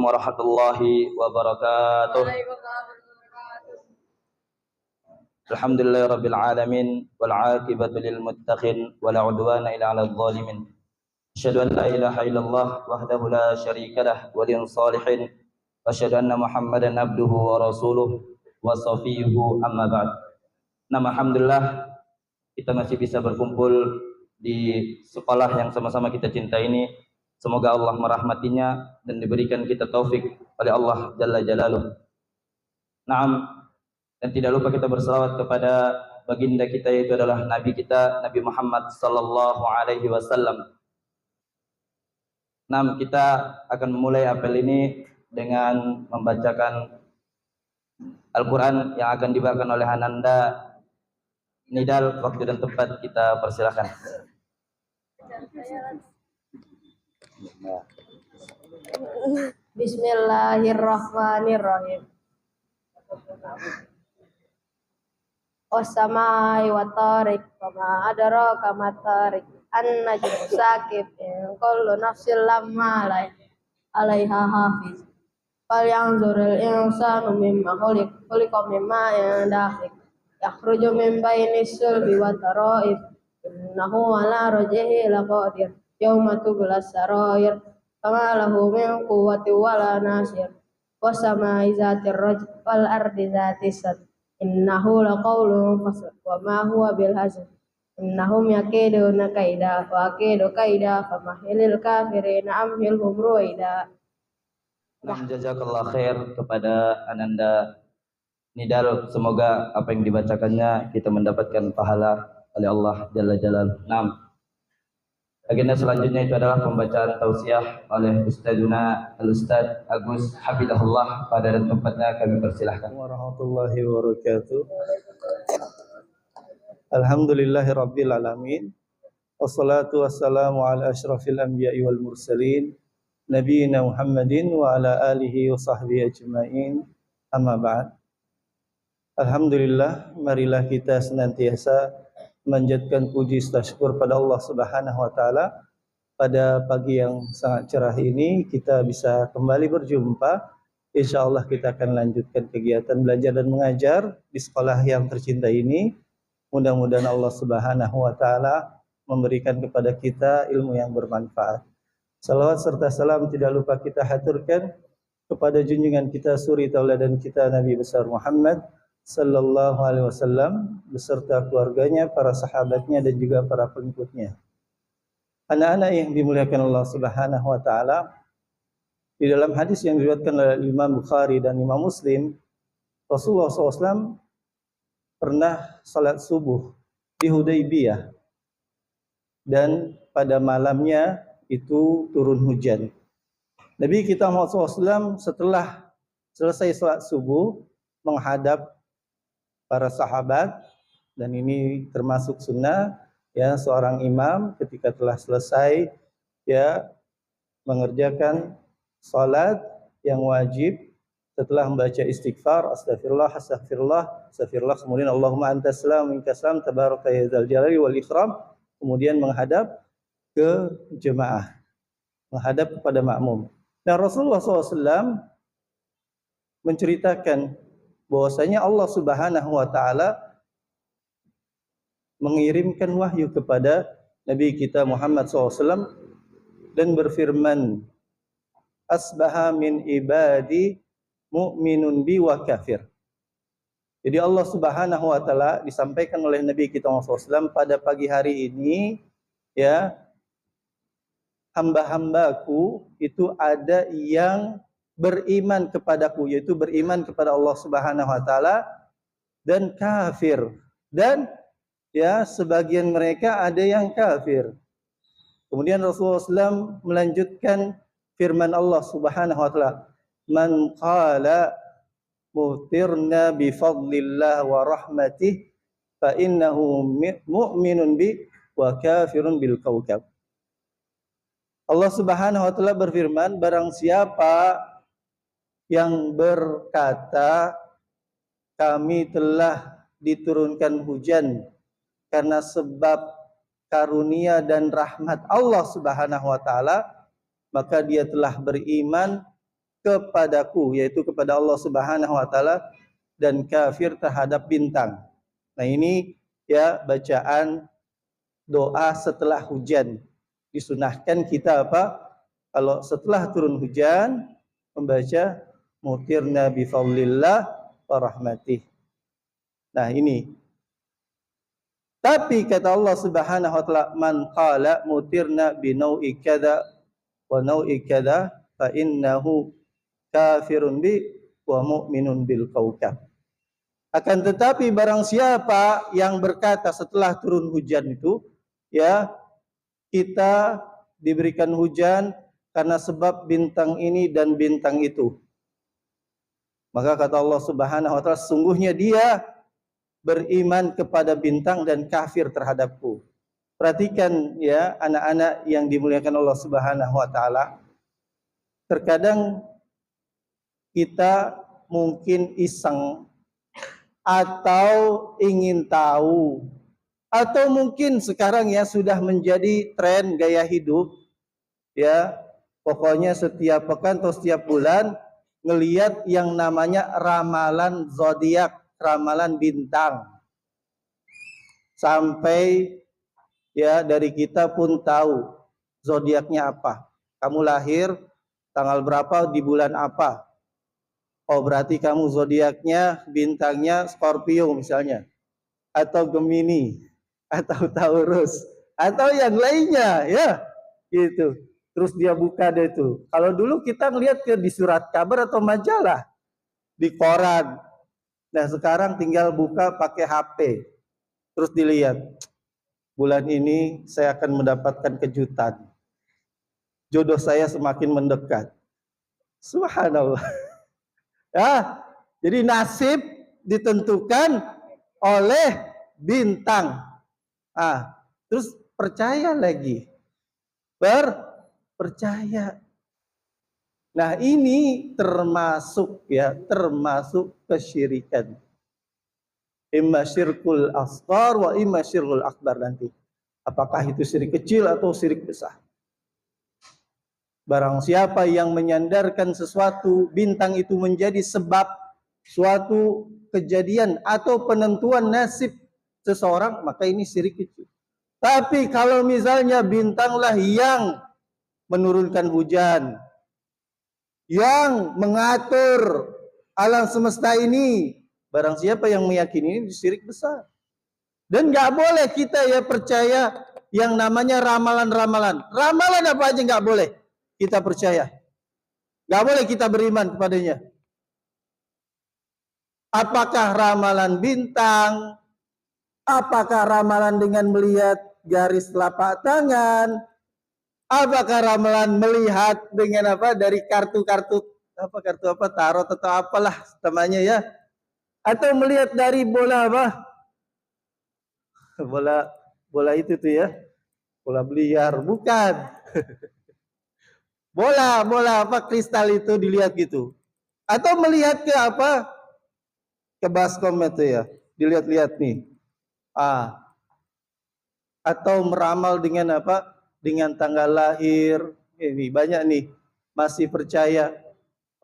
Warahmatullahi wabarakatuh. Alhamdulillahirabbil alamin wal 'aqibatu lil muttaqin wala 'udwana illa 'alal zalimin. Asyhadu an la ilaha illallah wahdahu la syarika lah waliyus shalihin wa asyhadu anna Muhammadan abduhu wa rasuluh wa safiyuhu amma ba'd. Alhamdulillah kita masih bisa berkumpul di sekolah yang sama-sama kita cinta ini. Semoga Allah merahmatinya dan diberikan kita taufik oleh Allah Jalla Jalaluh. Naam, dan tidak lupa kita berselawat kepada baginda kita, yaitu adalah Nabi kita, Nabi Muhammad sallallahu alaihi wasallam. Naam, kita akan memulai apel ini dengan membacakan Al-Quran yang akan dibacakan oleh Ananda. Nidal, waktu dan tempat kita persilakan. Bismillahirrahmanirrahim. Wassamai wa tariq wa ma adraka ma tariq an-najmu sakib in kullu nafsin lamma alaiha hafiz. Falyanzuril insanu mimma khuliqa mimma dafiq yakhruju min bainis sulbi wa tara'ib innahu ala raj'ihi laqadir yauma tublas sarair fama lahu min quwwati wala nasir wassamai zatir raj'i wal ardi zatis sad innahu laqawlun fasl wa ma huwa bil hazl innahum yakiduna kaida wa akidu kaida famahilil kafirina amhilhum ruwaida. Jazakallah khair kepada Ananda Nidal, semoga apa yang dibacakannya kita mendapatkan pahala oleh Allah Jalla Jalaluh. Naam. Agenda selanjutnya itu adalah pembacaan tausiah oleh Ustadzuna Al-Ustadz Agus Hafidahullah. Pada dan tempatnya kami persilahkan. Warahmatullahi wabarakatuh. Alhamdulillahirabbil alamin. Wassalatu wassalamu ala asyrafil anbiya'i wal mursalin nabiyina Muhammadin wa ala alihi wa sahbihi ajma'in. Amma ba'd. Alhamdulillah, marilah kita senantiasa menjadikan puji syukur pada Allah Subhanahu wa taala. Pada pagi yang sangat cerah ini kita bisa kembali berjumpa. Insyaallah kita akan lanjutkan kegiatan belajar dan mengajar di sekolah yang tercinta ini. Mudah-mudahan Allah Subhanahu wa taala memberikan kepada kita ilmu yang bermanfaat. Salawat serta salam tidak lupa kita haturkan kepada junjungan kita, suri tauladan kita, Nabi besar Muhammad sallallahu alaihi wasallam beserta keluarganya, para sahabatnya dan juga para pengikutnya. Anak-anak yang dimuliakan Allah Subhanahu wa taala, di dalam hadis yang diriwayatkan oleh Imam Bukhari dan Imam Muslim, Rasulullah SAW pernah salat subuh di Hudaybiyah dan pada malamnya itu turun hujan. Nabi kita Muhammad SAW setelah selesai salat subuh menghadap para sahabat, dan ini termasuk sunnah ya, seorang imam ketika telah selesai ya mengerjakan salat yang wajib, setelah membaca istighfar, astagfirullah, astagfirullah, astagfirullah, kemudian Allahumma antas salam minkas salam tabaraka ya dzal jalali wal ikram, kemudian menghadap ke jemaah, menghadap kepada makmum. Dan Rasulullah SAW menceritakan bahwasanya Allah Subhanahu wa taala mengirimkan wahyu kepada Nabi kita Muhammad SAW dan berfirman, asbaha min ibadi mu'minun bi wa kafir. Jadi Allah Subhanahu wa taala disampaikan oleh Nabi kita Muhammad SAW, pada pagi hari ini ya, hamba-hambaku itu ada yang beriman kepadaku, yaitu beriman kepada Allah Subhanahu wa taala, dan kafir. Dan ya, sebagian mereka ada yang kafir. Kemudian Rasulullah SAW melanjutkan firman Allah Subhanahu wa taala, man qala mutirna bi fadlillah wa rahmatih fa innahu mu'minun bi wa kafirun bil kawkab. Allah Subhanahu wa taala berfirman, barang siapa yang berkata kami telah diturunkan hujan karena sebab karunia dan rahmat Allah Subhanahu wa taala, maka dia telah beriman kepadaku, yaitu kepada Allah Subhanahu wa taala, dan kafir terhadap bintang. Nah, ini ya bacaan doa setelah hujan. Disunahkan kita apa? Kalau setelah turun hujan membaca mutirna bi fadlillah wa rahmatih. Nah, ini. Tapi kata Allah Subhanahu wa taala, man qala mutirna bi nau'i kada wa nau'i kada fa innahu kafirun bi wa mu'minun bil kaukab. Akan tetapi barang siapa yang berkata setelah turun hujan itu, ya, kita diberikan hujan karena sebab bintang ini dan bintang itu. Maka kata Allah Subhanahu wa taala, sungguhnya dia beriman kepada bintang dan kafir terhadapku. Perhatikan ya anak-anak yang dimuliakan Allah Subhanahu wa taala. Terkadang kita mungkin iseng atau ingin tahu, atau mungkin sekarang ya sudah menjadi tren gaya hidup, ya pokoknya setiap pekan atau setiap bulan ngelihat yang namanya ramalan zodiak, ramalan bintang, sampai ya dari kita pun tahu zodiaknya apa. Kamu lahir tanggal berapa di bulan apa? Oh, berarti kamu zodiaknya bintangnya Scorpio misalnya, atau Gemini, atau Taurus, atau yang lainnya, ya, gitu. Terus dia buka deh tuh. Kalau dulu kita ngelihat di surat kabar atau majalah, di koran. Nah, sekarang tinggal buka pakai HP. Terus dilihat, bulan ini saya akan mendapatkan kejutan. Jodoh saya semakin mendekat. Subhanallah. Ya, jadi nasib ditentukan oleh bintang. Terus percaya lagi. Percaya. Nah, ini termasuk kesyirikan. Imma syirkul asghar wa imma syirkul akbar nanti. Apakah itu syirik kecil atau syirik besar? Barang siapa yang menyandarkan sesuatu bintang itu menjadi sebab suatu kejadian atau penentuan nasib seseorang, maka ini syirik kecil. Tapi kalau misalnya bintanglah yang menurunkan hujan, yang mengatur alam semesta ini, barang siapa yang meyakini ini syirik besar. Dan nggak boleh kita ya percaya yang namanya ramalan-ramalan. Ramalan apa aja nggak boleh kita percaya. Nggak boleh kita beriman kepadanya. Apakah ramalan bintang? Apakah ramalan dengan melihat garis telapak tangan? Apakah ramalan melihat dengan apa dari kartu-kartu tarot atau apalah namanya ya? Atau melihat dari bola apa? Bola itu tuh ya. Bola biliar, bukan. Bola apa kristal itu dilihat gitu. Atau melihat ke apa? Ke baskom itu ya. Dilihat-lihat nih. Atau meramal dengan apa? Dengan tanggal lahir. Ini banyak nih masih percaya.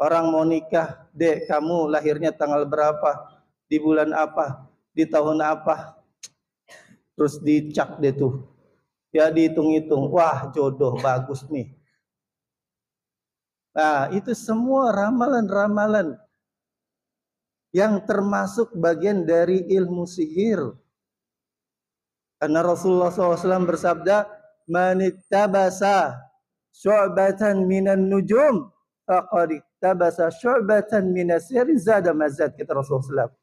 Orang mau nikah, dek kamu lahirnya tanggal berapa? Di bulan apa? Di tahun apa? Terus dicak deh tuh. Ya dihitung-hitung. Wah, jodoh bagus nih. Nah, itu semua ramalan-ramalan yang termasuk bagian dari ilmu sihir. Karena Rasulullah SAW bersabda, "Man ittabasa syu'batan minan nujum, faqad ittabasa syu'batan minas sihri zada mazad," kata Rasulullah SAW.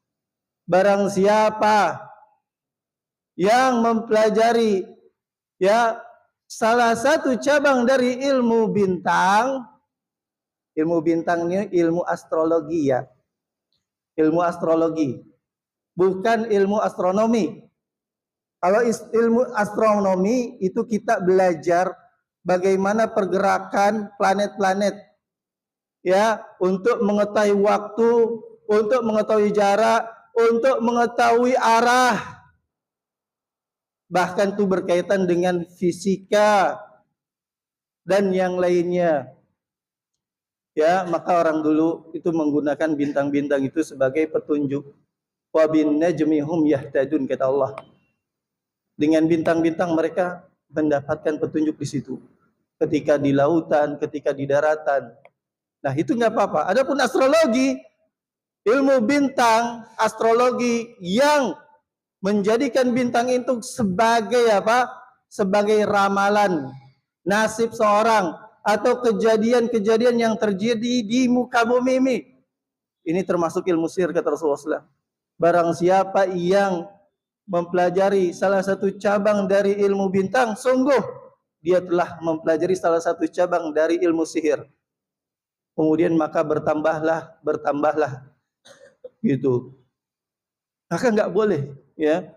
Barang siapa yang mempelajari ya salah satu cabang dari ilmu bintang, ilmu bintangnya ilmu astrologi ya. Ilmu astrologi. Bukan ilmu astronomi. Kalau ilmu astronomi itu kita belajar bagaimana pergerakan planet-planet. Ya, untuk mengetahui waktu, untuk mengetahui jarak, untuk mengetahui arah. Bahkan itu berkaitan dengan fisika dan yang lainnya. Ya, maka orang dulu itu menggunakan bintang-bintang itu sebagai petunjuk. Wa bin najmi hum yahtadun, kata Allah. Dengan bintang-bintang mereka mendapatkan petunjuk di situ. Ketika di lautan, ketika di daratan. Nah, itu nggak apa-apa. Adapun astrologi, ilmu bintang, astrologi yang menjadikan bintang itu sebagai apa? Sebagai ramalan nasib seorang atau kejadian-kejadian yang terjadi di muka bumi ini. Ini termasuk ilmu sihir, kata Rasulullah SAW. Barang siapa yang mempelajari salah satu cabang dari ilmu bintang, sungguh dia telah mempelajari salah satu cabang dari ilmu sihir. Kemudian maka bertambahlah gitu. Maka nggak boleh, ya.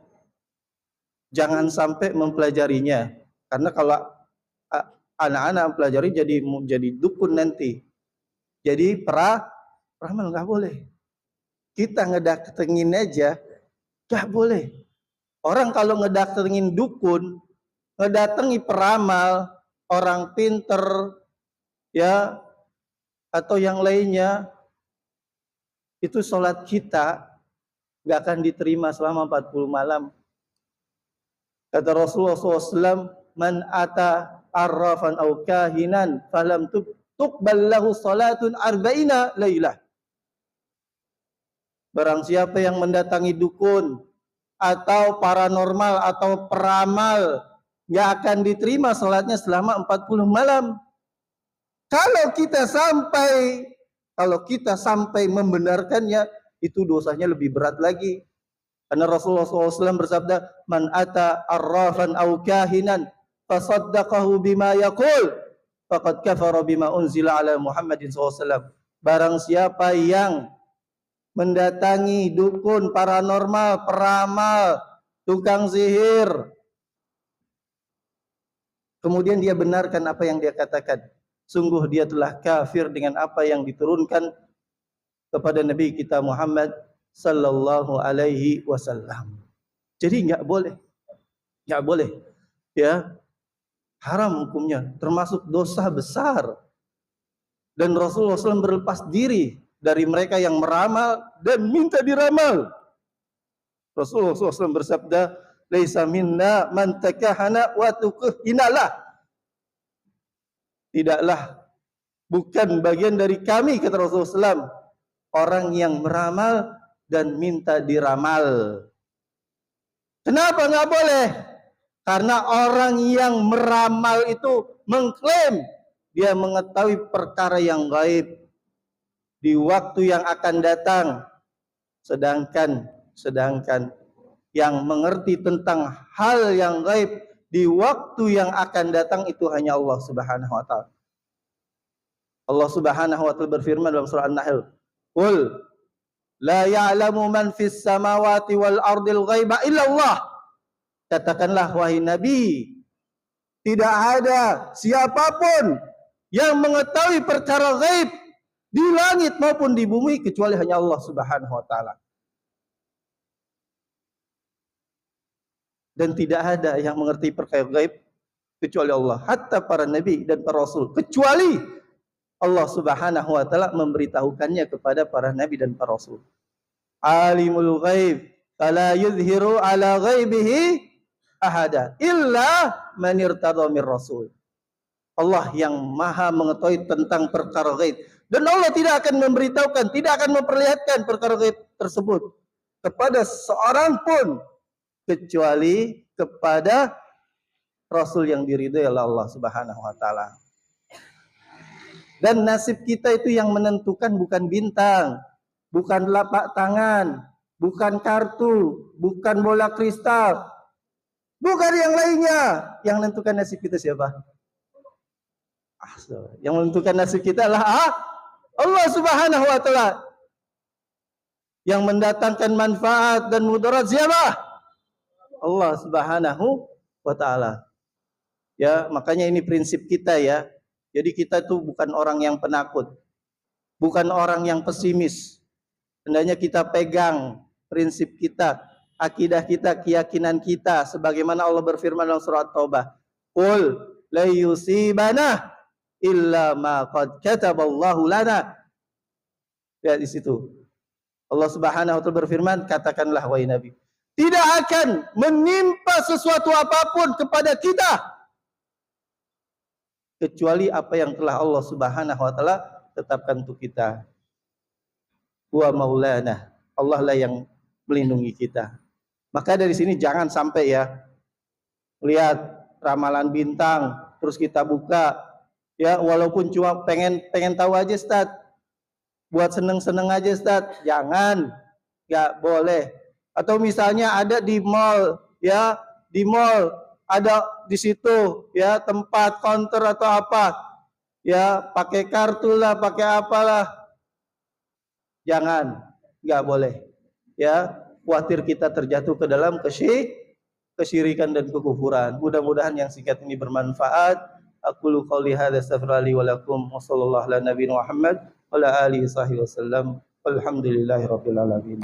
Jangan sampai mempelajarinya, karena kalau anak-anak mempelajari jadi dukun nanti. Jadi peramal nggak boleh. Kita ngedatengin aja nggak boleh. Orang kalau ngedatengin dukun, ngedatangi peramal, orang pinter, ya, atau yang lainnya, itu sholat kita nggak akan diterima selama 40 malam. Kata Rasulullah SAW, man ata arrafan au kahinan falam tuqbal lahu salatun arba'ina lailah. Barang siapa yang mendatangi dukun atau paranormal atau peramal, nggak akan diterima salatnya selama 40 malam. Kalau kita sampai membenarkannya, itu dosanya lebih berat lagi. Karena Rasulullah SAW bersabda, man ata arrafan au kahinan fasaddaqahu bima yaqul faqad kafara bima unzila ala Muhammadin SAW. Barang siapa yang mendatangi dukun, paranormal, peramal, tukang sihir, kemudian dia benarkan apa yang dia katakan, sungguh dia telah kafir dengan apa yang diturunkan kepada Nabi kita Muhammad sallallahu alaihi wasallam. Jadi nggak boleh, ya, haram hukumnya, termasuk dosa besar. Dan Rasulullah SAW berlepas diri dari mereka yang meramal dan minta diramal. Rasulullah SAW bersabda, laisa minna man takahana wa tukhinalah. Tidaklah, bukan bagian dari kami, kata Rasulullah SAW, orang yang meramal dan minta diramal. Kenapa nggak boleh? Karena orang yang meramal itu mengklaim dia mengetahui perkara yang gaib di waktu yang akan datang, sedangkan yang mengerti tentang hal yang gaib di waktu yang akan datang itu hanya Allah Subhanahu wa taala. Allah Subhanahu wa taala berfirman dalam surah An-Nahl, "Qul la ya'lamu man fis samawati wal ardil ghaiba illa Allah." Katakanlah wahai Nabi, tidak ada siapapun yang mengetahui perkara gaib di langit maupun di bumi kecuali hanya Allah Subhanahu wa taala. Dan tidak ada yang mengerti perkara gaib kecuali Allah, hatta para nabi dan para rasul, kecuali Allah Subhanahu wa taala memberitahukannya kepada para nabi dan para rasul. Alimul ghaib fala yuzhiru ala ghaibihi ahada illa man irtada mir rasul. Allah yang maha mengetahui tentang perkara gaib, dan Allah tidak akan memberitahukan, tidak akan memperlihatkan perkara gaib tersebut kepada seorang pun kecuali kepada rasul yang diridhai oleh Allah Subhanahu wa taala. Dan nasib kita itu yang menentukan bukan bintang, bukan telapak tangan, bukan kartu, bukan bola kristal, bukan yang lainnya. Yang menentukan nasib kita siapa? Yang menentukan nasib kita adalah Allah Subhanahu wa taala. Yang mendatangkan manfaat dan mudarat siapa? Allah Subhanahu wa taala. Ya, makanya ini prinsip kita, ya. Jadi kita tuh bukan orang yang penakut, bukan orang yang pesimis. Hendaknya kita pegang prinsip kita, akidah kita, keyakinan kita, sebagaimana Allah berfirman dalam surat Taubah, "Qul la yusibana illa ma qad kataballahu lana. Ya, di situ Allah Subhanahu wa taala berfirman, katakanlah wahai Nabi, tidak akan menimpa sesuatu apapun kepada kita kecuali apa yang telah Allah Subhanahu wa taala tetapkan untuk kita. Wa maulana, Allah lah yang melindungi kita. Maka dari sini jangan sampai ya lihat ramalan bintang terus kita buka ya, walaupun cuma pengen tahu aja Ustaz, buat seneng-seneng aja Ustaz, jangan, nggak boleh. Atau misalnya ada di mall ya, di mall ada di situ ya tempat counter atau apa ya, pakai kartu lah, pakai apalah, jangan, nggak boleh ya, khawatir kita terjatuh ke dalam kesyirikan dan kekufuran. Mudah-mudahan yang singkat ini bermanfaat. Aqulu qouli hadza astaghfirullahi wa lakum wa sallallahu ala nabiyina Muhammad wa ala alihi wasallam. Walhamdulillahirabbil alamin.